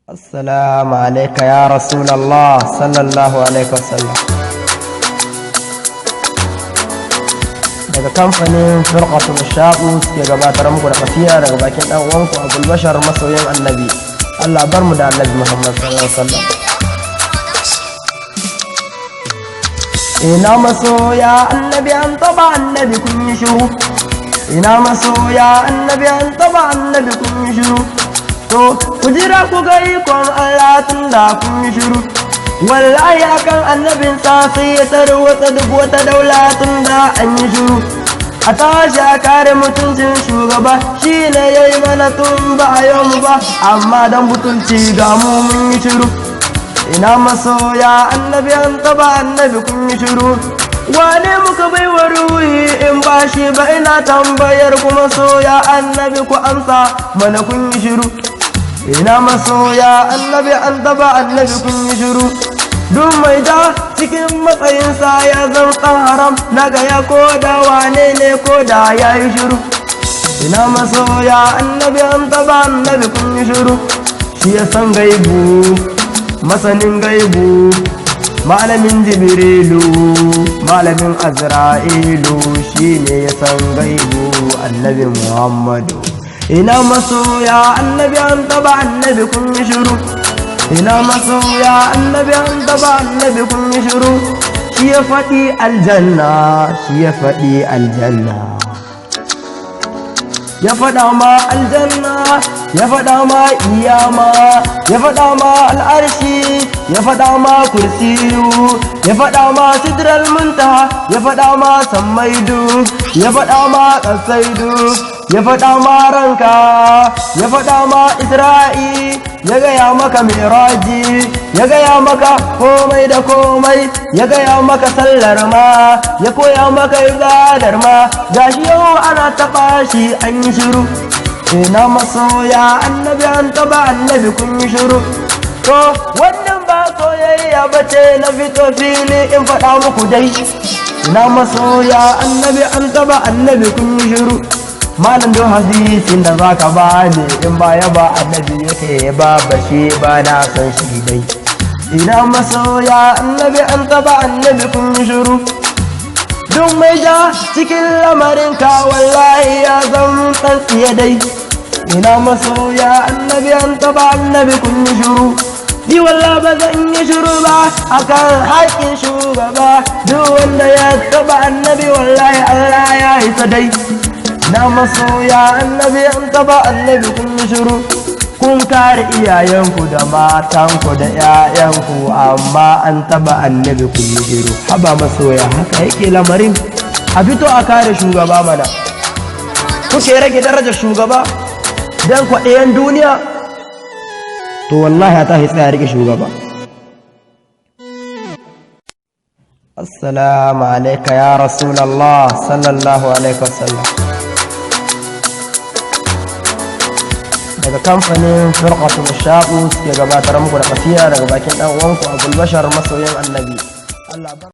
Assalamu alaika ya Rasulallah sallallahu alaihi wasallam. Daga kamfanin Firqatul Shabu suke gabatar muku da kafiya daga bakin dan uwanku Abul Bashar masoyin Annabi. Allah bar mu da Annabi Muhammad sallallahu alaihi wasallam. Ina masoya Annabi an taba Annabi kun yi shiru. Ina masoya Annabi an taba Annabi kun yi shiru. To ku jira ku ga ikon Allah tun da kun yi shiru. Wallahi akan annabin sa sai ya tarwata duk wata daula tun da an yi shiru. A tashi a kare mutuncin shugaba shi ne ya yi mana tun ba a yau mu ba, amma dan mutunci ga mu mun yi shiru. Ina masoya Annabi an taba Annabi kun yi shiru. Wane muka bai wa ruhi in ba shi ba, ina tambayar ku masoya Annabi ku amsa mana kun yi shiru. Ina masoya Annabi an taba Annabi kun yi shiru. Duk mai da cikin matsayinsa ya zan haram, na gaya ko da wane ne ko da ya yi shiru. Ina masoya Annabi an taba Annabi kun yi shiru. Shi ya san gaibu, masanin gaibu, malamin Jibrilu, malamin Azra'ilu, shi ne ya san gaibu Annabi Muhammadu. Ina masoya Annabi an taba Annabi kun yi shiru. Ina masoya Annabi an taba Annabi kun yi shiru. Shi ya faɗi aljanna, shi ya faɗi aljanna, ya faɗa ma aljanna, ya faɗa ma iyama, ya faɗa ma al'arshi, ya faɗa ma kursiyu, ya faɗa ma sidral muntaha, ya faɗa ma sammaidu, ya faɗa ma ƙasaidu, ya faɗa ma ranka, ya faɗa ma isra'i, ya gaya maka miraji, ya gaya maka komai da komai, ya gaya maka sallar ma, ya koya maka ibadar ma. Gashi yau ana taɓa shi an yi shiru. Ina masoya Annabi an taba Annabi kun yi shiru. To wannan ba soyayya bace na fito fili in faɗa muku dai. Ina masoya Annabi an taba Annabi kun yi shiru. Malam don hadisin da zaka bani in baya ba Annabi yake ba bashi ba na san shi dai. Ina masoya Annabi an taba Annabi kun yi shiru. Duk mai ja cikin lamarin ka wallahi ya zan ɗan tsiye dai. Ina masoya Annabi an taba Annabi kun yi shiru. Ni wallahi ba zan yi shiru ba akan haƙin shugaba. Duk wanda ya taba Annabi wallahi Allah ya isa dai. Na masoya Annabi an taba Annabi kun yi shiru. Kun kare iyayenku da matanku da 'ya'yanku, amma an taba Annabi kun yi shiru. Haba masoya, haka yake lamarin. A fito a kare shugaba mana. Kuke rage darajar shugaba dan kwaɗayen duniya? To wallahi ta tsaya rike shugaba. Assalamu alaika ya Rasulallah sallallahu alaihi wasallam. Daga kamfanin Firqatul Shabu suke gabatar muku da kafiya daga bakin dan uwanku Abul Bashar masoyin Annabi. Allah